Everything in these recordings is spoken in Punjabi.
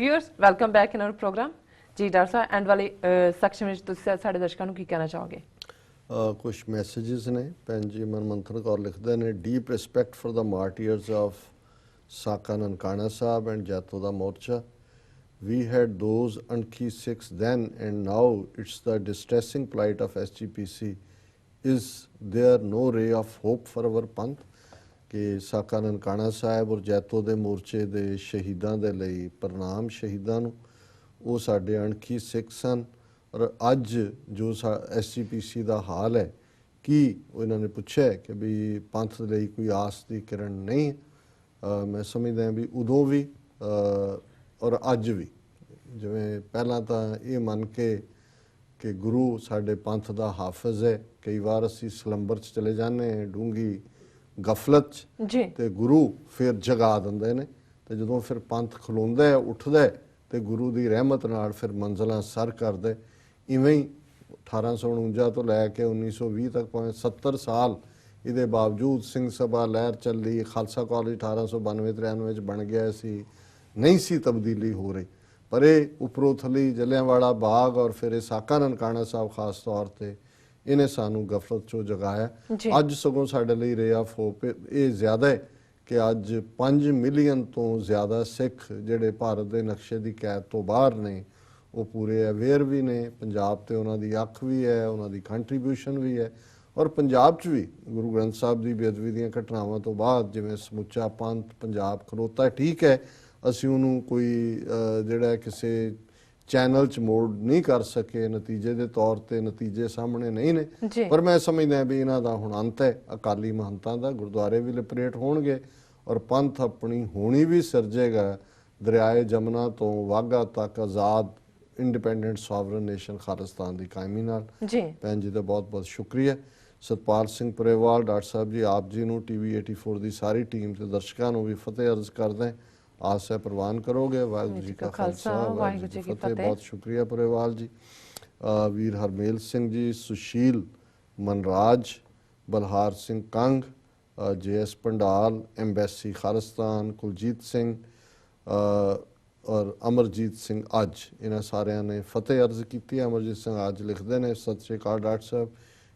Viewers, welcome back in our program. जी डॉक्टर साहब एंड वाले सेक्शन में ਤੁਸੀਂ ਸਾਡੇ ਦਰਸ਼ਕਾਂ ਨੂੰ ਕੀ ਕਹਿਣਾ ਚਾਹੋਗੇ? ਕੁਝ ਮੈਸੇजेस ਨੇ ਭੈਣ ਜੀ ਮਨਮੰਥਨ ਕੌਰ ਲਿਖਦੇ ਨੇ deep respect for the martyrs of Saka Nankana Sahib and Jaito ਦਾ ਮੋਰਚਾ we had those Ankhi Sikhs then and now it's the distressing plight of SGPC. Is there no ray of hope for our Panth? कि साका ननकाना साहब और जैतो दे मोर्चे दे शहीदां दे लई प्रणाम शहीदां नूं वो साडे अणखी सिख सन और अज जो SGPC दा हाल है कि इन्होंने पूछा है कि भी पंथ दे लई कोई आस दी किरण नहीं मैं समझदा भी उदों भी और अज भी जिवें पहला तो ये मन के कि गुरु साडे पंथ दा हाफिज है कई बार असीं सलंबर च चले जाने डूंगी गफलत ते गुरु फिर जगा दिंदे ने ते जदों फिर पंथ खलोंदा है उठदा है ते गुरु दी रहमत नाल फिर मंजिलां सर करदे इवें ही 1849 तो लैके 1920 तक भावें 70 साल इहदे बावजूद सिंह सभा लहर चली खालसा कॉलेज 1892-93 च बन गया सी नहीं सी तब्दीली हो रही पर यह उपरों थली जलियांवाला बाग और फिर साका ननकाना साहब खास तौर पर इन्हें सानू गफलत चो जगाया अज सगों साडे लई रे ऑफ होप ये ज़्यादा है कि अज 5 मिलियन तो ज़्यादा सिख जिहड़े भारत के नक्शे की कैद तो बाहर ने वो पूरे अवेयर भी ने पंजाब ते उन्हां दी अख भी है उन्हां दी कंट्रीब्यूशन भी है और पंजाब च भी गुरु ग्रंथ साहब की बेअदबी दी घटनावां तो बाद जिवें समुचा पंथ पंजाब खलोता ठीक है असीं उहनूं कोई जिहड़ा किसी चैनल च मोड़ नहीं कर सके नतीजे के तौर पर नतीजे सामने नहीं ने पर मैं समझदा भी इन्हां दा हुण अंत है अकाली महंतां दा गुरुद्वारे भी लिबरेट होणगे और पंथ अपनी होनी भी सिरजेगा दरियाए जमुना तो वाघा तक आज़ाद इंडिपेंडेंट सॉवरन नेशन खालिस्तान की कायमी नाल भैन जी का बहुत बहुत शुक्रिया सतपाल सिंह पुरेवाल डॉक्टर साहब जी आप जी नूं TV 84 की सारी टीम ते दर्शकों नूं भी फतेह अर्ज करदा आस है प्रवान करोगे वाहिगुरू जी का खालसा वाहिगुरू जी की फतेह बहुत शुक्रिया पुरेवाल जी वीर हरमेल सिंह जी सुशील मनराज बलहार सिंह कंग JS पंडाल एम्बेसी खालिस्तान कुलजीत सिंह और अमरजीत सिंह अज इन्होंने सारिया ने फतेह अर्ज की अमरजीत सिंह अज लिखते हैं सत श्री अकाल डॉक्टर साहब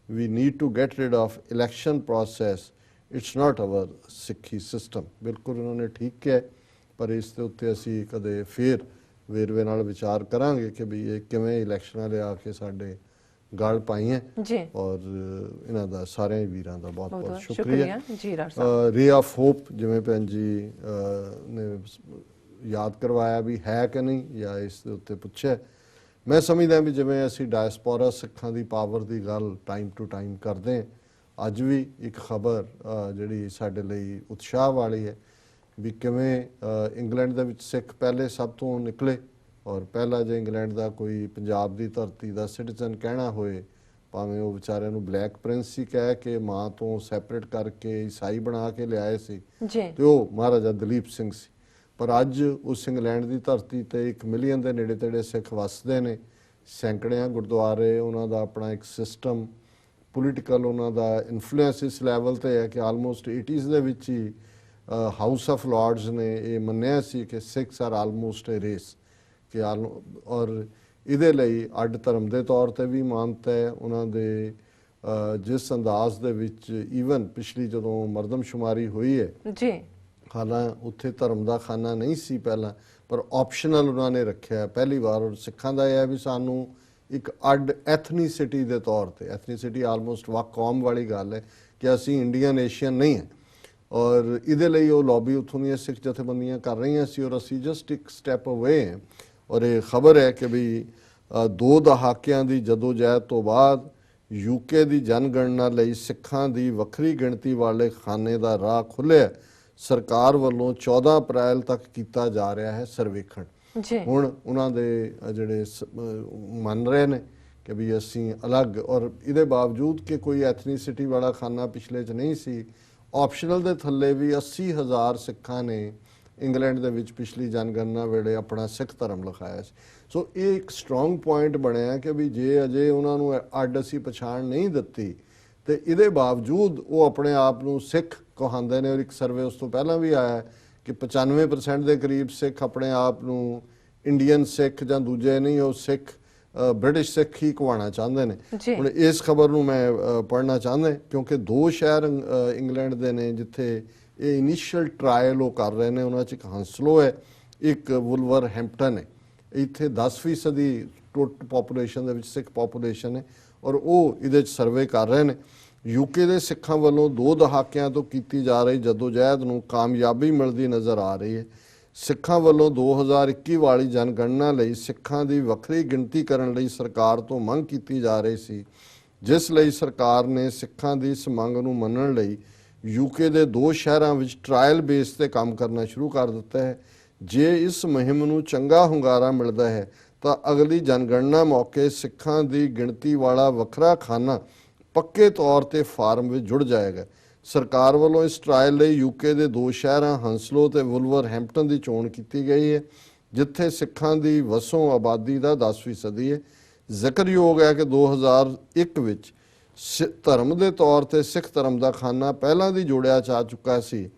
we need to get rid of election process it's not our Sikhi system बिल्कुल उन्होंने ठीक किया पर इस दे उत्ते असीं कदे फिर वेरवे नाल विचार करांगे कि भी ये किवें इलैक्शनां लिया के साडे गल पाई है और इन्हां दा सारे वीरां दा बहुत बहुत शुक्रिया रे ऑफ होप जिवें भैन जी ने याद करवाया भी है कि नहीं या इस दे उत्ते पुछिआ मैं समझदा भी जिवें असीं डायस्पोरा सिखां दी पावर दी गल टाइम टू टाइम करदे अज भी एक खबर जिहड़ी साडे लई उत्साह वाली है भी किवें इंग्लैंड दे विच सिख पहले सब तो निकले और पहला जो इंग्लैंड का कोई पंजाब की धरती का सिटीजन कहना होए भावें वो बेचारे नूं ब्लैक प्रिंस ही कह के माँ तो सैपरेट करके ईसाई बना के लियाए सी तो महाराजा दलीप सिंह सी पर अज उस इंग्लैंड की धरती ते 1 मिलियन के नेड़े तेड़े सिख वसदे ने सैकड़ियां गुरुद्वारे उन्हां दा अपना एक सिस्टम पोलीटिकल उन्हां दा इन्फ्लुएंस इस लैवल ते है कि आलमोस्ट 80s दे विच ही हाउस ऑफ लॉर्ड्स ने ये मन्निया सी कि Sikhs are almost a race कि और इहदे लई अड धर्म के तौर पर भी मानता है उन्होंने जिस अंदाज दे विच ईवन पिछली जदों मरदमशुमारी हुई है हालांकि उत्थे धर्म का खाना नहीं सी पहला पर ऑप्शनल उन्होंने रखा पहली बार और सिखां दा यह भी सानू एक अड एथनीसिटी के तौर पर एथनीसिटी आलमोस्ट वक कौम वाली गल है कि असी इंडियन एशियन नहीं है और इहदे लई वो लॉबी उत्थों दी सिख जथेबंदियां कर रही सी और असी जस्ट एक स्टैप अवे हैं और ये खबर है कि भी 2 दहाकियां दी जदोजहद तो बाद UK की जनगणना लई सिखां दी वखरी गिणती वाले खाने का राह खुलिया सरकार वालों 14 अप्रैल तक किया जा रहा है सर्वेखण हुण उन्हां दे जिहड़े मन रहे ने कि भी असी अलग और इहदे बावजूद कि कोई एथनीसिटी वाला खाना पिछले च नहीं सी ऑप्शनल के थले भी 80,000 सिखां ने इंग्लैंड दे विच पिछली जनगणना वेले अपना सिख धर्म लिखाया सो ये एक स्ट्रोंग पॉइंट बनया कि भी जे अजे उन्होंने अड असी पछाण नहीं दिती तो ये बावजूद वो अपने आप को सिख कहांदे ने और एक सर्वे उस तो पहला भी आया कि 95% के करीब सिख अपने आप को ਇੰਡੀਅਨ ਸਿੱਖ ਜਾਂ ਦੂਜੇ ਨਹੀਂ, ਉਹ ਸਿੱਖ ਬ੍ਰਿਟਿਸ਼ ਸਿੱਖ ਹੀ ਕਹਾਉਣਾ ਚਾਹੁੰਦੇ ਨੇ। ਜੀ ਹੁਣ ਇਸ ਖਬਰ ਨੂੰ ਮੈਂ ਪੜ੍ਹਨਾ ਚਾਹੁੰਦਾ ਕਿਉਂਕਿ 2 ਸ਼ਹਿਰ ਇੰਗਲੈਂਡ ਦੇ ਨੇ ਜਿੱਥੇ ਇਹ ਇਨੀਸ਼ੀਅਲ ਟਰਾਇਲ ਉਹ ਕਰ ਰਹੇ ਨੇ। ਉਹਨਾਂ 'ਚ ਇੱਕ ਹੰਸਲੋ ਹੈ, ਇੱਕ ਵੁਲਵਰਹੈਂਪਟਨ ਹੈ। ਇੱਥੇ 10% ਦੀ ਟੋਟਲ ਪੋਪੂਲੇਸ਼ਨ ਦੇ ਵਿੱਚ ਸਿੱਖ ਪੋਪੂਲੇਸ਼ਨ ਹੈ ਔਰ ਉਹ ਇਹਦੇ 'ਚ ਸਰਵੇ ਕਰ ਰਹੇ ਨੇ। ਯੂਕੇ ਦੇ ਸਿੱਖਾਂ ਵੱਲੋਂ 2 ਦਹਾਕਿਆਂ ਤੋਂ ਕੀਤੀ ਜਾ ਰਹੀ ਜਦੋਜਹਿਦ ਨੂੰ ਕਾਮਯਾਬੀ ਮਿਲਦੀ ਨਜ਼ਰ ਆ ਰਹੀ ਹੈ। ਸਿੱਖਾਂ ਵੱਲੋਂ 2021 ਵਾਲੀ ਜਨਗਣਨਾ ਲਈ ਸਿੱਖਾਂ ਦੀ ਵੱਖਰੀ ਗਿਣਤੀ ਕਰਨ ਲਈ ਸਰਕਾਰ ਤੋਂ ਮੰਗ ਕੀਤੀ ਜਾ ਰਹੀ ਸੀ, ਜਿਸ ਲਈ ਸਰਕਾਰ ਨੇ ਸਿੱਖਾਂ ਦੀ ਇਸ ਮੰਗ ਨੂੰ ਮੰਨਣ ਲਈ ਯੂਕੇ ਦੇ 2 ਸ਼ਹਿਰਾਂ ਵਿੱਚ ਟਰਾਇਲ ਬੇਸ ਤੇ ਕੰਮ ਕਰਨਾ ਸ਼ੁਰੂ ਕਰ ਦਿੱਤਾ ਹੈ। ਜੇ ਇਸ ਮੁਹਿੰਮ ਨੂੰ ਚੰਗਾ ਹੁੰਗਾਰਾ ਮਿਲਦਾ ਹੈ ਤਾਂ ਅਗਲੀ ਜਨਗਣਨਾ ਮੌਕੇ ਸਿੱਖਾਂ ਦੀ ਗਿਣਤੀ ਵਾਲਾ ਵੱਖਰਾ ਖਾਨਾ ਪੱਕੇ ਤੌਰ ਤੇ ਫਾਰਮ ਵਿੱਚ ਜੁੜ ਜਾਏਗਾ। ਸਰਕਾਰ ਵੱਲੋਂ ਇਸ ਟਰਾਇਲ ਲਈ ਯੂਕੇ ਦੇ 2 ਸ਼ਹਿਰਾਂ ਹੰਸਲੋ ਤੇ ਵੁਲਵਰਹੈਂਪਟਨ ਦੀ ਚੋਣ ਕੀਤੀ ਗਈ ਹੈ, ਜਿੱਥੇ ਸਿੱਖਾਂ ਦੀ ਵਸੋਂ ਆਬਾਦੀ ਦਾ 10% ਹੈ। ਜ਼ਿਕਰਯੋਗ ਹੈ ਕਿ 2001 ਵਿੱਚ ਧਰਮ ਦੇ ਤੌਰ ਤੇ ਸਿੱਖ ਧਰਮ ਦਾ ਖਾਨਾ ਪਹਿਲਾਂ ਦੀ ਜੋੜਿਆ ਜਾ ਚੁੱਕਾ ਸੀ,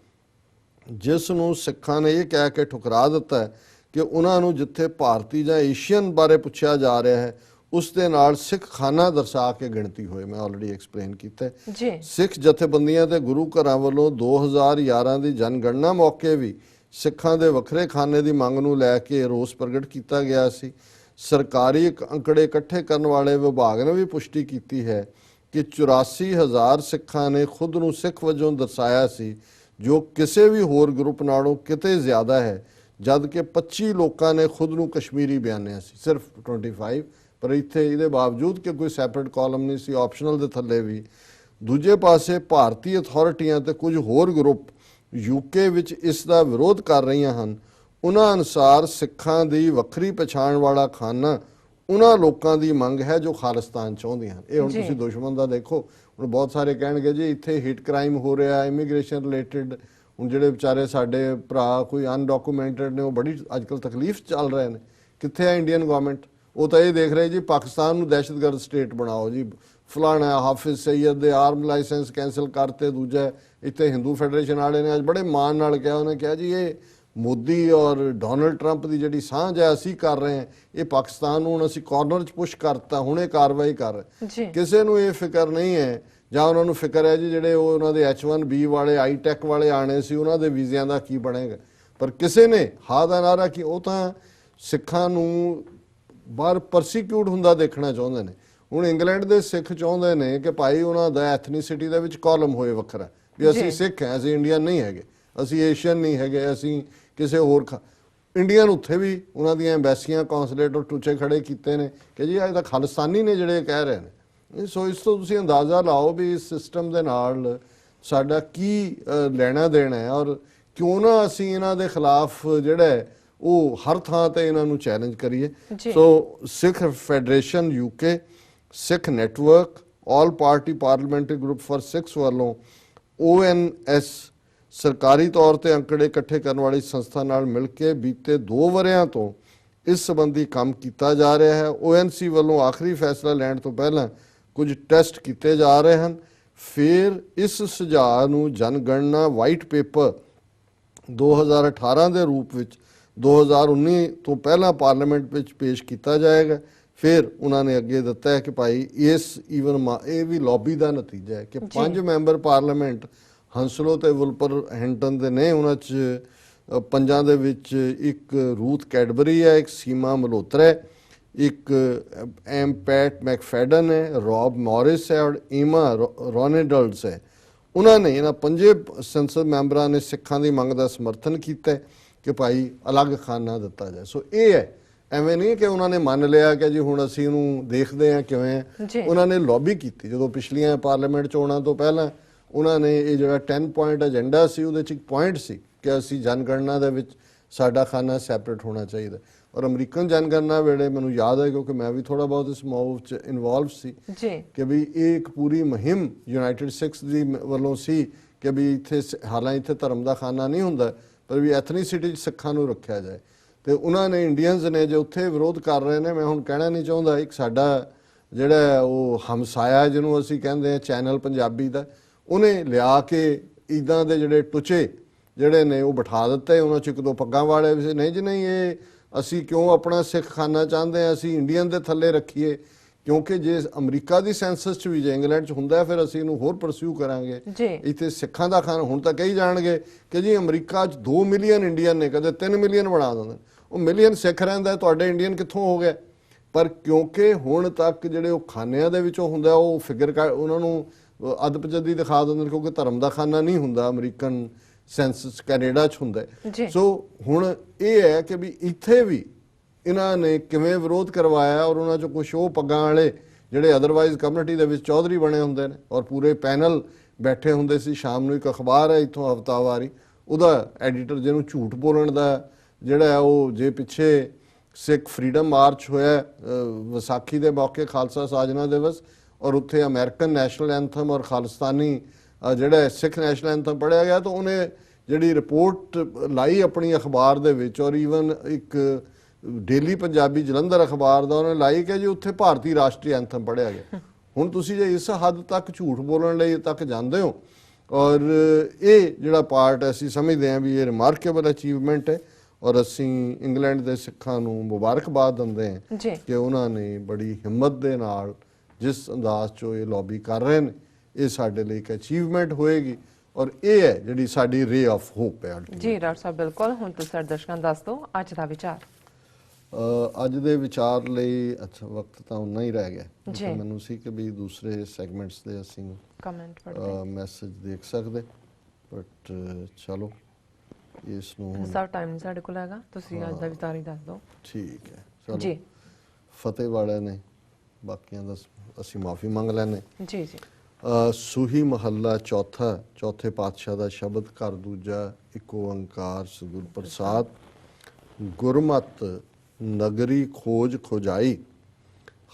ਜਿਸ ਨੂੰ ਸਿੱਖਾਂ ਨੇ ਇਹ ਕਹਿ ਕੇ ਠੁਕਰਾ ਦਿੱਤਾ ਹੈ ਕਿ ਉਹਨਾਂ ਨੂੰ ਜਿੱਥੇ ਭਾਰਤੀ ਜਾਂ ਏਸ਼ੀਅਨ ਬਾਰੇ ਪੁੱਛਿਆ ਜਾ ਰਿਹਾ ਹੈ ਉਸ ਦੇ ਨਾਲ ਸਿੱਖ ਖਾਨਾ ਦਰਸਾ ਕੇ ਗਿਣਤੀ ਹੋਏ। ਮੈਂ ਆਲਰੇਡੀ ਐਕਸਪਲੇਨ ਕੀਤਾ ਜੀ। ਸਿੱਖ ਜਥੇਬੰਦੀਆਂ ਤੇ ਗੁਰੂ ਘਰਾਂ ਵੱਲੋਂ 2011 ਦੀ ਜਨਗਣਨਾ ਮੌਕੇ ਵੀ ਸਿੱਖਾਂ ਦੇ ਵੱਖਰੇ ਖਾਨੇ ਦੀ ਮੰਗ ਨੂੰ ਲੈ ਕੇ ਰੋਸ ਪ੍ਰਗਟ ਕੀਤਾ ਗਿਆ ਸੀ। ਸਰਕਾਰੀ ਅੰਕੜੇ ਇਕੱਠੇ ਕਰਨ ਵਾਲੇ ਵਿਭਾਗ ਨੇ ਵੀ ਪੁਸ਼ਟੀ ਕੀਤੀ ਹੈ ਕਿ 84,000 ਸਿੱਖਾਂ ਨੇ ਖੁਦ ਨੂੰ ਸਿੱਖ ਵਜੋਂ ਦਰਸਾਇਆ ਸੀ, ਜੋ ਕਿਸੇ ਵੀ ਹੋਰ ਗਰੁੱਪ ਨਾਲੋਂ ਕਿਤੇ ਜ਼ਿਆਦਾ ਹੈ, ਜਦ ਕਿ 25 ਲੋਕਾਂ ਨੇ ਖੁਦ ਨੂੰ ਕਸ਼ਮੀਰੀ ਬਿਆਨਿਆ ਸੀ, ਸਿਰਫ 25। ਪਰ ਇੱਥੇ ਇਹਦੇ ਬਾਵਜੂਦ ਕਿ ਕੋਈ ਸੈਪਰੇਟ ਕਾਲਮ ਨਹੀਂ ਸੀ, ਆਪਸ਼ਨਲ ਦੇ ਥੱਲੇ ਵੀ। ਦੂਜੇ ਪਾਸੇ ਭਾਰਤੀ ਅਥਾਰਟੀਆਂ ਤੇ ਕੁਝ ਹੋਰ ਗਰੁੱਪ ਯੂਕੇ ਵਿੱਚ ਇਸ ਦਾ ਵਿਰੋਧ ਕਰ ਰਹੀਆਂ ਹਨ। ਉਹਨਾਂ ਅਨੁਸਾਰ ਸਿੱਖਾਂ ਦੀ ਵੱਖਰੀ ਪਛਾਣ ਵਾਲਾ ਖਾਨਾ ਉਹਨਾਂ ਲੋਕਾਂ ਦੀ ਮੰਗ ਹੈ ਜੋ ਖਾਲਿਸਤਾਨ ਚਾਹੁੰਦੇ ਹਨ। ਇਹ ਹੁਣ ਤੁਸੀਂ ਦੁਸ਼ਮਣ ਦਾ ਦੇਖੋ, ਹੁਣ ਬਹੁਤ ਸਾਰੇ ਕਹਿਣਗੇ ਜੀ ਇੱਥੇ ਹਿਟ ਕ੍ਰਾਈਮ ਹੋ ਰਿਹਾ, ਇਮੀਗ੍ਰੇਸ਼ਨ ਰਿਲੇਟਡ। ਹੁਣ ਜਿਹੜੇ ਵਿਚਾਰੇ ਸਾਡੇ ਭਰਾ ਕੋਈ ਅਨਡਾਕੂਮੈਂਟਡ ਨੇ ਉਹ ਬੜੀ ਅੱਜਕੱਲ ਤਕਲੀਫ ਚੱਲ ਰਹੇ ਨੇ। ਕਿੱਥੇ ਹੈ ਇੰਡੀਅਨ ਗਵਰਨਮੈਂਟ? ਉਹ ਤਾਂ ਇਹ ਦੇਖ ਰਹੇ ਜੀ ਪਾਕਿਸਤਾਨ ਨੂੰ ਦਹਿਸ਼ਤਗਰਦ ਸਟੇਟ ਬਣਾਓ ਜੀ, ਫਲਾਣਾ ਹਾਫਿਜ਼ ਸਈਦ ਦੇ ਆਰਮ ਲਾਇਸੈਂਸ ਕੈਂਸਲ ਕਰਤੇ। ਦੂਜਾ ਇੱਥੇ ਹਿੰਦੂ ਫੈਡਰੇਸ਼ਨ ਵਾਲੇ ਨੇ ਅੱਜ ਬੜੇ ਮਾਣ ਨਾਲ ਕਿਹਾ, ਉਹਨੇ ਕਿਹਾ ਜੀ ਇਹ ਮੋਦੀ ਔਰ ਡੋਨਲਡ ਟਰੰਪ ਦੀ ਜਿਹੜੀ ਸਾਂਝ ਹੈ ਅਸੀਂ ਕਰ ਰਹੇ ਹਾਂ, ਇਹ ਪਾਕਿਸਤਾਨ ਨੂੰ ਹੁਣ ਅਸੀਂ ਕਾਰਨਰ 'ਚ ਪੁਸ਼ ਕਰਤਾ, ਹੁਣ ਇਹ ਕਾਰਵਾਈ ਕਰ ਰਹੇ। ਕਿਸੇ ਨੂੰ ਇਹ ਫਿਕਰ ਨਹੀਂ ਹੈ, ਜਾਂ ਉਹਨਾਂ ਨੂੰ ਫਿਕਰ ਹੈ ਜੀ ਜਿਹੜੇ ਉਹ ਉਹਨਾਂ ਦੇ H1B ਵਾਲੇ ਆਈਟੈਕ ਵਾਲੇ ਆਣੇ ਸੀ ਉਹਨਾਂ ਦੇ ਵੀਜ਼ਿਆਂ ਦਾ ਕੀ ਬਣੇਗਾ। ਪਰ ਕਿਸੇ ਨੇ ਹਾਂ ਦਾ ਨਾਰਾ ਕਿ ਉਹ ਤਾਂ ਸਿੱਖਾਂ ਨੂੰ ਬਾਹਰ ਪਰਸੀਕਿਊਟ ਹੁੰਦਾ ਦੇਖਣਾ ਚਾਹੁੰਦੇ ਨੇ। ਹੁਣ ਇੰਗਲੈਂਡ ਦੇ ਸਿੱਖ ਚਾਹੁੰਦੇ ਨੇ ਕਿ ਭਾਈ ਉਹਨਾਂ ਦਾ ਐਥਨੀਸਿਟੀ ਦੇ ਵਿੱਚ ਕਾਲਮ ਹੋਏ ਵੱਖਰਾ, ਵੀ ਅਸੀਂ ਸਿੱਖ ਹਾਂ, ਅਸੀਂ ਇੰਡੀਅਨ ਨਹੀਂ ਹੈਗੇ, ਅਸੀਂ ਏਸ਼ੀਅਨ ਨਹੀਂ ਹੈਗੇ, ਅਸੀਂ ਕਿਸੇ ਹੋਰ ਇੰਡੀਅਨ। ਉੱਥੇ ਵੀ ਉਹਨਾਂ ਦੀਆਂ ਐਮਬੈਸੀਆਂ ਕੌਂਸਲੇਟ ਔਰ ਟੂਚੇ ਖੜੇ ਕੀਤੇ ਨੇ ਕਿ ਜੀ ਇਹ ਤਾਂ ਖਾਲਿਸਤਾਨੀ ਨੇ ਜਿਹੜੇ ਕਹਿ ਰਹੇ ਨੇ। ਸੋ ਇਸ ਤੋਂ ਤੁਸੀਂ ਅੰਦਾਜ਼ਾ ਲਾਓ ਵੀ ਇਸ ਸਿਸਟਮ ਦੇ ਨਾਲ ਸਾਡਾ ਕੀ ਲੈਣਾ ਦੇਣਾ ਹੈ, ਔਰ ਕਿਉਂ ਨਾ ਅਸੀਂ ਇਹਨਾਂ ਦੇ ਖਿਲਾਫ ਜਿਹੜਾ ਉਹ ਹਰ ਥਾਂ ਤੇ ਇਹਨਾਂ ਨੂੰ ਚੈਲੰਜ ਕਰੀਏ। So Sikh federation UK, Sikh network, all party parliamentary group for Sikhs ਵੱਲੋਂ ONS ਸਰਕਾਰੀ ਤੌਰ ਤੇ ਅੰਕੜੇ ਇਕੱਠੇ ਕਰਨ ਵਾਲੀ ਸੰਸਥਾ ਨਾਲ ਮਿਲ ਕੇ ਬੀਤੇ 2 ਵਰ੍ਹਿਆਂ ਤੋਂ ਇਸ ਸੰਬੰਧੀ ਕੰਮ ਕੀਤਾ ਜਾ ਰਿਹਾ ਹੈ। ONC ਵੱਲੋਂ ਆਖਰੀ ਫੈਸਲਾ ਲੈਣ ਤੋਂ ਪਹਿਲਾਂ ਕੁਝ ਟੈਸਟ ਕੀਤੇ ਜਾ ਰਹੇ ਹਨ। ਫਿਰ ਇਸ ਸੁਝਾਅ ਨੂੰ ਜਨਗਣਨਾ ਵਾਈਟ ਪੇਪਰ 2018 ਦੇ ਰੂਪ ਵਿੱਚ 2019 ਤੋਂ ਪਹਿਲਾਂ ਪਾਰਲੀਮੈਂਟ ਵਿੱਚ ਪੇਸ਼ ਕੀਤਾ ਜਾਏਗਾ। ਫਿਰ ਉਹਨਾਂ ਨੇ ਅੱਗੇ ਦਿੱਤਾ ਹੈ ਕਿ ਭਾਈ ਇਹ ਵੀ ਲੌਬੀ ਦਾ ਨਤੀਜਾ ਹੈ ਕਿ 5 ਮੈਂਬਰ ਪਾਰਲੀਮੈਂਟ ਹੰਸਲੋ ਤੇ ਵੁਲਵਰਹੈਂਪਟਨ ਦੇ ਨੇ। ਉਹਨਾਂ 'ਚ 5 ਦੇ ਵਿੱਚ ਇੱਕ ਰੂਥ ਕੈਡਬਰੀ ਹੈ, ਇੱਕ ਸੀਮਾ ਮਲਹੋਤਰਾ ਹੈ, ਇੱਕ ਪੈਟ ਮੈਕਫੈਡਨ ਹੈ, ਰੌਬ ਮੌਰਿਸ ਹੈ ਔਰ ਈਮਾ ਰੋਨੇਡਲਸ ਹੈ। ਉਹਨਾਂ ਨੇ ਇਹਨਾਂ 5 ਸੰਸਦ ਮੈਂਬਰਾਂ ਨੇ ਸਿੱਖਾਂ ਦੀ ਮੰਗ ਦਾ ਸਮਰਥਨ ਕੀਤਾ ਹੈ ਕਿ ਭਾਈ ਅਲੱਗ ਖਾਨਾ ਦਿੱਤਾ ਜਾਏ। ਸੋ ਇਹ ਹੈ, ਐਵੇਂ ਨਹੀਂ ਕਿ ਉਹਨਾਂ ਨੇ ਮੰਨ ਲਿਆ ਕਿ ਜੀ ਹੁਣ ਅਸੀਂ ਇਹਨੂੰ ਦੇਖਦੇ ਹਾਂ ਕਿਵੇਂ ਹੈ। ਉਹਨਾਂ ਨੇ ਲੌਬੀ ਕੀਤੀ ਜਦੋਂ ਪਿਛਲੀਆਂ ਪਾਰਲੀਮੈਂਟ ਚੋਣਾਂ ਤੋਂ ਪਹਿਲਾਂ। ਉਹਨਾਂ ਨੇ ਇਹ ਜਿਹੜਾ 10 ਪੁਆਇੰਟ ਏਜੰਡਾ ਸੀ ਉਹਦੇ 'ਚ ਇੱਕ ਪੁਆਇੰਟ ਸੀ ਕਿ ਅਸੀਂ ਜਨਗਣਨਾ ਦੇ ਵਿੱਚ ਸਾਡਾ ਖਾਨਾ ਸੈਪਰੇਟ ਹੋਣਾ ਚਾਹੀਦਾ। ਔਰ ਅਮਰੀਕਨ ਜਨਗਣਨਾ ਵੇਲੇ ਮੈਨੂੰ ਯਾਦ ਹੈ, ਕਿਉਂਕਿ ਮੈਂ ਵੀ ਥੋੜਾ ਬਹੁਤ ਇਸ ਮੂਵ 'ਚ ਇਨਵੋਲਵ ਸੀ, ਕਿ ਵੀ ਇਹ ਇੱਕ ਪੂਰੀ ਮੁਹਿੰਮ ਯੂਨਾਈਟਿਡ ਸਿੱਖਸ ਦੀ ਵੱਲੋਂ ਸੀ ਕਿ ਵੀ ਇੱਥੇ ਹਾਲਾਂਕਿ ਇੱਥੇ ਧਰਮ ਦਾ ਖਾਨਾ ਨਹੀਂ ਹੁੰਦਾ ਪਰ ਵੀ ਐਥਨੀਸਿਟੀ 'ਚ ਸਿੱਖਾਂ ਨੂੰ ਰੱਖਿਆ ਜਾਏ। ਤੇ ਉਹਨਾਂ ਨੇ ਇੰਡੀਅਨਸ ਨੇ ਜੋ ਉੱਥੇ ਵਿਰੋਧ ਕਰ ਰਹੇ ਨੇ, ਮੈਂ ਹੁਣ ਕਹਿਣਾ ਨਹੀਂ ਚਾਹੁੰਦਾ, ਇੱਕ ਸਾਡਾ ਜਿਹੜਾ ਉਹ ਹਮਸਾਇਆ ਜਿਹਨੂੰ ਅਸੀਂ ਕਹਿੰਦੇ ਹਾਂ ਚੈਨਲ ਪੰਜਾਬੀ ਦਾ, ਉਹਨੇ ਲਿਆ ਕੇ ਇੱਦਾਂ ਦੇ ਜਿਹੜੇ ਟੁਚੇ ਜਿਹੜੇ ਨੇ ਉਹ ਬਿਠਾ ਦਿੱਤੇ। ਉਹਨਾਂ 'ਚ 1-2 ਪੱਗਾਂ ਵਾਲੇ ਵੀ ਸੀ, ਨਹੀਂ ਜੀ ਨਹੀਂ ਇਹ ਅਸੀਂ ਕਿਉਂ ਆਪਣਾ ਸਿੱਖ ਖਾਨਾ ਚਾਹੁੰਦੇ ਹਾਂ, ਅਸੀਂ ਇੰਡੀਅਨ ਦੇ ਥੱਲੇ ਰੱਖੀਏ, ਕਿਉਂਕਿ ਜੇ ਅਮਰੀਕਾ ਦੀ ਸੈਂਸਸ 'ਚ ਵੀ ਜੇ ਇੰਗਲੈਂਡ 'ਚ ਹੁੰਦਾ ਫਿਰ ਅਸੀਂ ਇਹਨੂੰ ਹੋਰ ਪਰਸਿਊ ਕਰਾਂਗੇ। ਜੀ ਇੱਥੇ ਸਿੱਖਾਂ ਦਾ ਖਾਨਾ ਹੁਣ ਤਾਂ ਕਹੀ ਜਾਣਗੇ ਕਿ ਜੀ ਅਮਰੀਕਾ 'ਚ 2 ਮਿਲੀਅਨ ਇੰਡੀਅਨ ਨੇ, ਕਦੇ 3 ਮਿਲੀਅਨ ਬਣਾ ਦਿੰਦੇ। ਉਹ ਮਿਲੀਅਨ ਸਿੱਖ ਰਹਿੰਦਾ, ਤੁਹਾਡੇ ਇੰਡੀਅਨ ਕਿੱਥੋਂ ਹੋ ਗਏ? ਪਰ ਕਿਉਂਕਿ ਹੁਣ ਤੱਕ ਜਿਹੜੇ ਉਹ ਖਾਨਿਆਂ ਦੇ ਵਿੱਚੋਂ ਹੁੰਦਾ ਉਹ ਫਿਗਰ ਉਹਨਾਂ ਨੂੰ ਅਦਪਜਦੀ ਦਿਖਾ ਦਿੰਦੇ ਨੇ, ਕਿਉਂਕਿ ਧਰਮ ਦਾ ਖਾਨਾ ਨਹੀਂ ਹੁੰਦਾ ਅਮਰੀਕਨ ਸੈਂਸਸ, ਕੈਨੇਡਾ 'ਚ ਹੁੰਦਾ। ਸੋ ਹੁਣ ਇਹ ਹੈ ਕਿ ਵੀ ਇੱਥੇ ਵੀ ਇਹਨਾਂ ਨੇ ਕਿਵੇਂ ਵਿਰੋਧ ਕਰਵਾਇਆ, ਔਰ ਉਹਨਾਂ 'ਚ ਕੁਛ ਉਹ ਪੱਗਾਂ ਵਾਲੇ ਜਿਹੜੇ ਅਦਰਵਾਈਜ਼ ਕਮਿਊਨਿਟੀ ਦੇ ਵਿੱਚ ਚੌਧਰੀ ਬਣੇ ਹੁੰਦੇ ਨੇ, ਔਰ ਪੂਰੇ ਪੈਨਲ ਬੈਠੇ ਹੁੰਦੇ ਸੀ। ਸ਼ਾਮ ਨੂੰ ਇੱਕ ਅਖਬਾਰ ਹੈ ਇੱਥੋਂ ਹਫ਼ਤਾਵਾਰੀ, ਉਹਦਾ ਐਡੀਟਰ ਜਿਹਨੂੰ ਝੂਠ ਬੋਲਣ ਦਾ ਜਿਹੜਾ ਹੈ ਉਹ, ਜੇ ਪਿੱਛੇ ਸਿੱਖ ਫਰੀडम ਮਾਰਚ ਹੋਇਆ ਵਿਸਾਖੀ ਦੇ ਮੌਕੇ, ਖਾਲਸਾ ਸਾਜਨਾ ਦਿਵਸ, ਔਰ ਉੱਥੇ ਅਮਰੀਕਨ ਨੈਸ਼ਨਲ ਐਂਥਮ ਔਰ ਖਾਲਿਸਤਾਨੀ ਜਿਹੜਾ ਸਿੱਖ ਨੈਸ਼ਨਲ ਐਂਥਮ ਪੜ੍ਹਿਆ ਗਿਆ, ਤਾਂ ਉਹਨੇ ਜਿਹੜੀ ਰਿਪੋਰਟ ਲਾਈ ਆਪਣੀ ਅਖਬਾਰ ਦੇ ਵਿੱਚ, ਔਰ ਈਵਨ ਇੱਕ ਡੇਲੀ ਪੰਜਾਬੀ ਜਲੰਧਰ ਅਖਬਾਰ ਦਾ ਉਹਨੇ ਲਾਈ ਕਿ ਜੀ ਉੱਥੇ ਭਾਰਤੀ ਰਾਸ਼ਟਰੀ ਐਂਥਮ ਪੜ੍ਹਿਆ ਗਿਆ। ਹੁਣ ਤੁਸੀਂ ਜੇ ਇਸ ਹੱਦ ਤੱਕ ਝੂਠ ਬੋਲਣ ਲਈ ਤੱਕ ਜਾਂਦੇ ਹੋ, ਔਰ ਇਹ ਜਿਹੜਾ ਪਾਰਟ ਅਸੀਂ ਸਮਝਦੇ ਹਾਂ ਵੀ ਇਹ ਰਿਮਾਰਕੇਬਲ ਅਚੀਵਮੈਂਟ ਹੈ, ਔਰ ਅਸੀਂ ਇੰਗਲੈਂਡ ਦੇ ਸਿੱਖਾਂ ਨੂੰ ਮੁਬਾਰਕਬਾਦ ਦਿੰਦੇ ਹਾਂ ਕਿ ਉਹਨਾਂ ਨੇ ਬੜੀ ਹਿੰਮਤ ਦੇ ਨਾਲ ਜਿਸ ਅੰਦਾਜ਼ 'ਚੋਂ ਇਹ ਲੌਬੀ ਕਰ ਰਹੇ ਨੇ, ਇਹ ਸਾਡੇ ਲਈ ਇੱਕ ਅਚੀਵਮੈਂਟ ਹੋਏਗੀ, ਔਰ ਇਹ ਹੈ ਜਿਹੜੀ ਸਾਡੀ ਰੇ ਆਫ ਹੋਪ ਹੈ। ਜੀ ਡਾਕਟਰ ਸਾਹਿਬ ਬਿਲਕੁਲ। ਹੁਣ ਤੁਸੀਂ ਸਾਡੇ ਦਰਸ਼ਕਾਂ ਨੂੰ ਦੱਸ ਦਿਓ ਅੱਜ ਦਾ ਵਿਚਾਰ। ਅੱਜ ਦੇ ਵਿਚਾਰ ਲਈ ਅੱਛਾ ਵਕਤ ਤਾਂ ਉਨਾ ਹੀ ਰਹਿ ਗਿਆ। ਮੈਨੂੰ ਸੀ ਕਿ ਵੀ ਦੂਸਰੇ ਸੈਗਮੈਂਟਸ ਦੇ ਅਸੀਂ ਕਮੈਂਟ ਪੜ੍ਹਦੇ ਮੈਸੇਜ ਦੇਖ ਸਕਦੇ, ਬਟ ਚਲੋ ਇਸ ਨੂੰ ਸਭ ਟਾਈਮ ਸਾਡੇ ਕੋਲ ਹੈਗਾ, ਤੁਸੀਂ ਅੱਜ ਦਾ ਵਿਚਾਰ ਹੀ ਦੱਸ ਦਿਓ। ਠੀਕ ਹੈ, ਚਲੋ ਜੀ। ਫਤਿਹ ਵਾਲਿਆਂ ਨੇ, ਬਾਕੀਆਂ ਦਾ ਅਸੀਂ ਮਾਫੀ ਮੰਗ ਲੈਂਦੇ। ਜੀ ਜੀ। ਸੂਹੀ ਮਹੱਲਾ ਚੌਥਾ, ਚੌਥੇ ਪਾਤਸ਼ਾਹ ਦਾ ਸ਼ਬਦ, ਘਰ ਦੂਜਾ, ਇੱਕ ਓੰਕਾਰ ਸਤਿਗੁਰ ਪ੍ਰਸਾਦ। ਗੁਰਮਤ ਨਗਰੀ ਖੋਜ ਖੋਜਾਈ,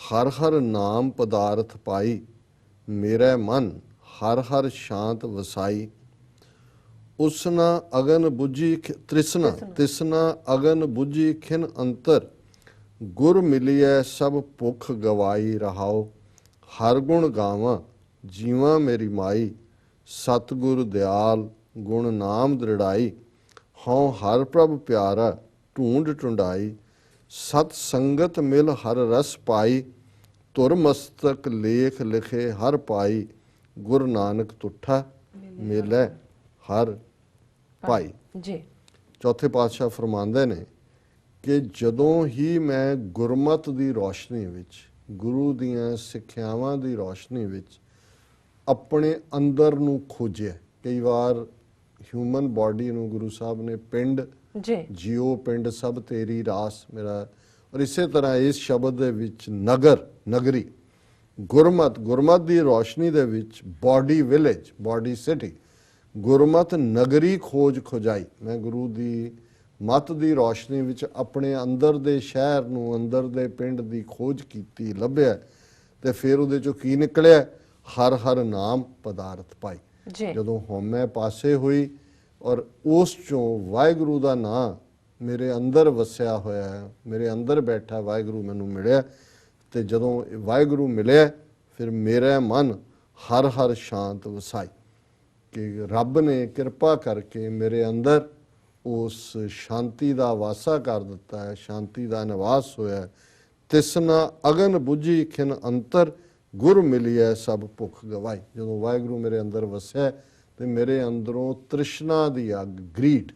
ਹਰ ਹਰ ਨਾਮ ਪਦਾਰਥ ਪਾਈ, ਮੇਰਾ ਮਨ ਹਰ ਹਰ ਸ਼ਾਂਤ ਵਸਾਈ। ਉਸਨਾ ਅਗਨ ਬੁਝੀ ਤ੍ਰਿਸ਼ਨਾ, ਤਿਸਨਾ ਅਗਨ ਬੁਝੀ ਖਿਨ ਅੰਤਰ, ਗੁਰ ਮਿਲਿਐ ਸਭ ਭੁੱਖ ਗਵਾਈ ਰਹਾਓ। ਹਰ ਗੁਣ ਗਾਵਾਂ ਜੀਵਾਂ ਮੇਰੀ ਮਾਈ, ਸਤਿਗੁਰ ਦਿਆਲ ਗੁਣ ਨਾਮ ਦ੍ਰਿੜਾਈ। ਹਉ ਹਰ ਪ੍ਰਭ ਪਿਆਰਾ ਢੂੰਡ ਢੁੰਡਾਈ, ਸਤ ਸੰਗਤ ਮਿਲ ਹਰ ਰਸ ਪਾਈ। ਧੁਰ ਮਸਤਕ ਲੇਖ ਲਿਖੇ ਹਰ ਪਾਈ, ਗੁਰ ਨਾਨਕ ਤੁਠਾ ਮਿਲੈ ਹਰ ਭਾਈ। ਜੀ। ਚੌਥੇ ਪਾਤਸ਼ਾਹ ਫਰਮਾਉਂਦੇ ਨੇ ਕਿ ਜਦੋਂ ਹੀ ਮੈਂ ਗੁਰਮਤ ਦੀ ਰੋਸ਼ਨੀ ਵਿੱਚ, ਗੁਰੂ ਦੀਆਂ ਸਿੱਖਿਆਵਾਂ ਦੀ ਰੋਸ਼ਨੀ ਵਿੱਚ ਆਪਣੇ ਅੰਦਰ ਨੂੰ ਖੋਜਿਆ, ਕਈ ਵਾਰ ਹਿਊਮਨ ਬਾਡੀ ਨੂੰ ਗੁਰੂ ਸਾਹਿਬ ਨੇ ਪਿੰਡ ਜਿਉ ਪਿੰਡ ਸਭ ਤੇਰੀ ਰਾਸ ਮੇਰਾ, ਔਰ ਇਸੇ ਤਰ੍ਹਾਂ ਇਸ ਸ਼ਬਦ ਦੇ ਵਿੱਚ ਨਗਰ, ਨਗਰੀ, ਗੁਰਮਤ, ਗੁਰਮਤ ਦੀ ਰੋਸ਼ਨੀ ਦੇ ਵਿੱਚ ਬਾਡੀ ਵਿਲੇਜ, ਬਾਡੀ ਸਿਟੀ, ਗੁਰਮਤ ਨਗਰੀ ਖੋਜ ਖੋਜਾਈ। ਮੈਂ ਗੁਰੂ ਦੀ ਮਤ ਦੀ ਰੋਸ਼ਨੀ ਵਿੱਚ ਆਪਣੇ ਅੰਦਰ ਦੇ ਸ਼ਹਿਰ ਨੂੰ, ਅੰਦਰ ਦੇ ਪਿੰਡ ਦੀ ਖੋਜ ਕੀਤੀ, ਲੱਭਿਆ, ਤੇ ਫਿਰ ਉਹਦੇ ਚੋਂ ਕੀ ਨਿਕਲਿਆ? ਹਰ ਹਰ ਨਾਮ ਪਦਾਰਥ ਪਾਈ। ਜਦੋਂ ਹਉਮੈ ਪਾਸੇ ਹੋਈ ਔਰ ਉਸ ਚੋਂ ਵਾਹਿਗੁਰੂ ਦਾ ਨਾਂ ਮੇਰੇ ਅੰਦਰ ਵਸਿਆ ਹੋਇਆ ਹੈ, ਮੇਰੇ ਅੰਦਰ ਬੈਠਾ ਵਾਹਿਗੁਰੂ ਮੈਨੂੰ ਮਿਲਿਆ, ਤੇ ਜਦੋਂ ਵਾਹਿਗੁਰੂ ਮਿਲਿਆ ਫਿਰ ਮੇਰਾ ਮਨ ਹਰ ਹਰ ਸ਼ਾਂਤ ਵਸਾਈ, ਕਿ ਰੱਬ ਨੇ ਕਿਰਪਾ ਕਰਕੇ ਮੇਰੇ ਅੰਦਰ ਉਸ ਸ਼ਾਂਤੀ ਦਾ ਵਾਸਾ ਕਰ ਦਿੱਤਾ ਹੈ, ਸ਼ਾਂਤੀ ਦਾ ਨਿਵਾਸ ਹੋਇਆ। ਤਿਸਨਾ ਅਗਨ ਬੁਝੀ ਖਿਨ ਅੰਤਰ, ਗੁਰ ਮਿਲਿਆ ਸਭ ਭੁੱਖ ਗਵਾਈ। ਜਦੋਂ ਵਾਹਿਗੁਰੂ ਮੇਰੇ ਅੰਦਰ ਵਸਿਆ ਤੇ ਮੇਰੇ ਅੰਦਰੋਂ ਤ੍ਰਿਸ਼ਨਾ ਦੀ ਅੱਗ, ਗ੍ਰੀਡ,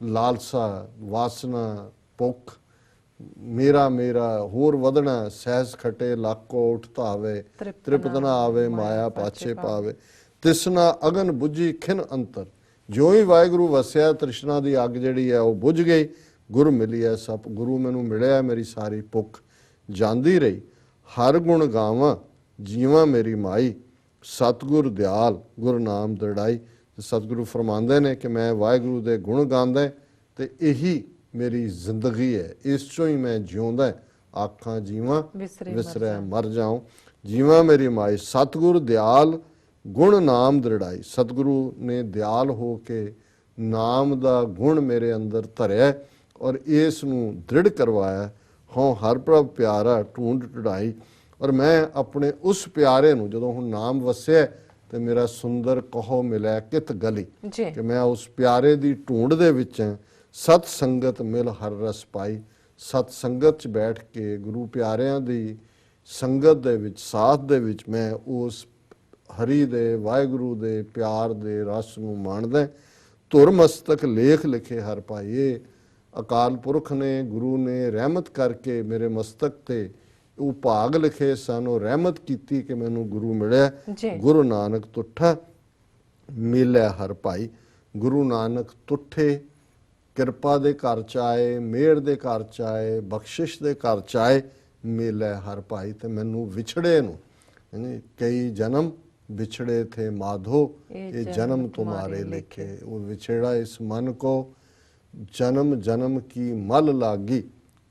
ਲਾਲਸਾ, ਵਾਸਨਾ, ਭੁੱਖ, ਮੇਰਾ ਮੇਰਾ ਹੋਰ ਵਧਣਾ, ਸਹਿਜ ਖਟੇ ਲਾਕੋ ਉਠ ਧਾਵੇ, ਤ੍ਰਿਪਤ ਨਾ ਆਵੇ ਮਾਇਆ ਪਾਛੇ ਪਾਵੇ। ਤਿਸਨਾ ਅਗਨ ਬੁਝੀ ਖਿਨ ਅੰਤਰ, ਜਿਉਂ ਹੀ ਵਾਹਿਗੁਰੂ ਵਸਿਆ ਤ੍ਰਿਸ਼ਨਾ ਦੀ ਅੱਗ ਜਿਹੜੀ ਹੈ ਉਹ ਬੁਝ ਗਈ। ਗੁਰ ਮਿਲਿਆ ਸਭ, ਗੁਰੂ ਮੈਨੂੰ ਮਿਲਿਆ, ਮੇਰੀ ਸਾਰੀ ਭੁੱਖ ਜਾਂਦੀ ਰਹੀ। ਹਰ ਗੁਣ ਗਾਵਾਂ ਜੀਵਾਂ ਮੇਰੀ ਮਾਈ, ਸਤਿਗੁਰ ਦਿਆਲ ਗੁਰ ਨਾਮ ਦ੍ਰਿੜਾਈ। ਸਤਿਗੁਰੂ ਫਰਮਾਉਂਦੇ ਨੇ ਕਿ ਮੈਂ ਵਾਹਿਗੁਰੂ ਦੇ ਗੁਣ ਗਾਉਂਦਾ ਤੇ ਇਹੀ ਮੇਰੀ ਜ਼ਿੰਦਗੀ ਹੈ, ਇਸ ਚੋਂ ਹੀ ਮੈਂ ਜਿਉਂਦਾ। ਆਖਾਂ ਜੀਵਾਂ ਵਿਸਰੈ ਮਰ ਜਾਉ, ਜੀਵਾਂ ਮੇਰੀ ਮਾਈ, ਸਤਿਗੁਰ ਦਿਆਲ ਗੁਣ ਨਾਮ ਦ੍ਰਿੜਾਈ। ਸਤਿਗੁਰੂ ਨੇ ਦਿਆਲ ਹੋ ਕੇ ਨਾਮ ਦਾ ਗੁਣ ਮੇਰੇ ਅੰਦਰ ਧਰਿਆ ਔਰ ਇਸ ਨੂੰ ਦ੍ਰਿੜ ਕਰਵਾਇਆ। ਹਉ ਹਰ ਪ੍ਰਭ ਪਿਆਰਾ ਢੂੰਡ ਢੁੰਡਾਈ, ਔਰ ਮੈਂ ਆਪਣੇ ਉਸ ਪਿਆਰੇ ਨੂੰ, ਜਦੋਂ ਹੁਣ ਨਾਮ ਵਸਿਆ ਤੇ ਮੇਰਾ ਸੁੰਦਰ ਕਹੋ ਮਿਲਿਆ ਕਿਤ ਗਲੀ, ਕਿ ਮੈਂ ਉਸ ਪਿਆਰੇ ਦੀ ਢੂੰਡ ਦੇ ਵਿੱਚ ਹਾਂ। ਸਤ ਸੰਗਤ ਮਿਲ ਹਰ ਰਸ ਪਾਈ, ਸਤ ਸੰਗਤ 'ਚ ਬੈਠ ਕੇ ਗੁਰੂ ਪਿਆਰਿਆਂ ਦੀ ਸੰਗਤ ਦੇ ਵਿੱਚ ਸਾਥ ਦੇ ਵਿੱਚ ਮੈਂ ਉਸ ਹਰੀ ਦੇ ਵਾਹਿਗੁਰੂ ਦੇ ਪਿਆਰ ਦੇ ਰਸ ਨੂੰ ਮਾਣਦਾ। ਧੁਰ ਮਸਤਕ ਲੇਖ ਲਿਖੇ ਹਰ ਪਾਈਏ, ਅਕਾਲ ਪੁਰਖ ਨੇ ਗੁਰੂ ਨੇ ਰਹਿਮਤ ਕਰਕੇ ਮੇਰੇ ਮਸਤਕ ਤੇ ਉਹ ਭਾਗ ਲਿਖੇ ਸਨ, ਉਹ ਰਹਿਮਤ ਕੀਤੀ ਕਿ ਮੈਨੂੰ ਗੁਰੂ ਮਿਲਿਆ। ਗੁਰੂ ਨਾਨਕ ਤੁਠਾ ਮਿਲਿਆ ਹਰ ਭਾਈ। ਗੁਰੂ ਨਾਨਕ ਤੁਠੇ ਕਿਰਪਾ ਦੇ ਘਰ ਚ ਆਏ, ਮਿਹਰ ਦੇ ਘਰ ਚ ਆਏ, ਬਖਸ਼ਿਸ਼ ਦੇ ਘਰ ਚ ਆਏ, ਮਿਲਿਆ ਹਰ ਭਾਈ। ਤੇ ਮੈਨੂੰ ਵਿਛੜੇ ਨੂੰ ਕਈ ਜਨਮ बिछड़े थे माधो ये जन्म तुम्हारे लेखे। वो विछड़ा इस मन को जन्म जन्म की मल लागी,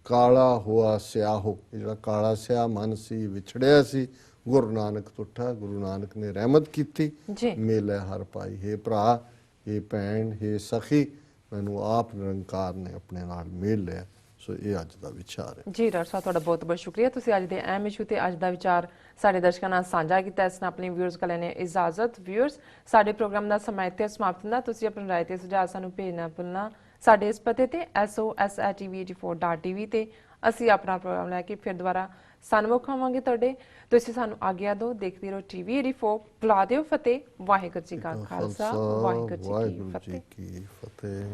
काला हुआ स्याहो। ਜਿਹੜਾ ਕਾਲਾ ਸਿਆਹ ਮਨ ਸੀ, ਵਿਛੜਿਆ ਸੀ, ਗੁਰੂ ਨਾਨਕ ਤੁਠਾ, ਗੁਰੂ ਨਾਨਕ ਨੇ ਰਹਿਮਤ ਕੀਤੀ, ਮਿਲੇ ਹਰ ਭਾਈ। ਹੇ ਭਰਾ, ਹੇ ਭੈਣ, ਹੇ ਸਖੀ, ਮੈਨੂੰ ਆਪ ਨਿਰੰਕਾਰ ਨੇ ਆਪਣੇ ਨਾਲ ਮਿਲ ਲਿਆ। ਸੋ ਇਹ ਅੱਜ ਦਾ ਵਿਚਾਰ ਹੈ ਜੀ। ਡਾਕਟਰ ਸਾਹਿਬ ਤੁਹਾਡਾ ਬਹੁਤ ਬਹੁਤ ਸ਼ੁਕਰੀਆ, ਤੁਸੀਂ ਅੱਜ ਦੇ ਅਹਿਮ ਇਸ਼ੂ ਤੇ ਅੱਜ ਦਾ ਵਿਚਾਰ ਸਾਡੇ ਦਰਸ਼ਕਾਂ ਨਾਲ ਸਾਂਝਾ ਕੀਤਾ। ਇਸ ਨਾਲ ਆਪਣੇ ਵਿਊਅਰਸ ਕੋਲ ਲੈਣੇ ਇਜਾਜ਼ਤ। ਵਿਊਅਰਸ, ਸਾਡੇ ਪ੍ਰੋਗਰਾਮ ਦਾ ਸਮਾਂ ਇੱਥੇ ਸਮਾਪਤ ਹੁੰਦਾ। ਤੁਸੀਂ ਆਪਣੀ ਰਾਏ ਤੇ ਸੁਝਾਅ ਸਾਨੂੰ ਭੇਜਣਾ ਭੁੱਲਣਾ ਸਾਡੇ ਇਸ ਪਤੇ ਤੇ sos@tv84.tv ਤੇ। ਅਸੀਂ ਆਪਣਾ ਪ੍ਰੋਗਰਾਮ ਲੈ ਕੇ ਫਿਰ ਦੁਬਾਰਾ ਸਨਮੁਖ ਹੋਵਾਂਗੇ ਤੁਹਾਡੇ। ਤੁਸੀਂ ਸਾਨੂੰ ਆਗਿਆ ਦਿਓ। ਦੇਖਦੇ ਰਹੋ TV84। ਬੁਲਾ ਦਿਓ ਫਤਿਹ। ਵਾਹਿਗੁਰੂ ਜੀ ਕਾ ਖਾਲਸਾ, ਵਾਹਿਗੁਰੂ ਜੀ ਕੀ ਫਤਿਹ।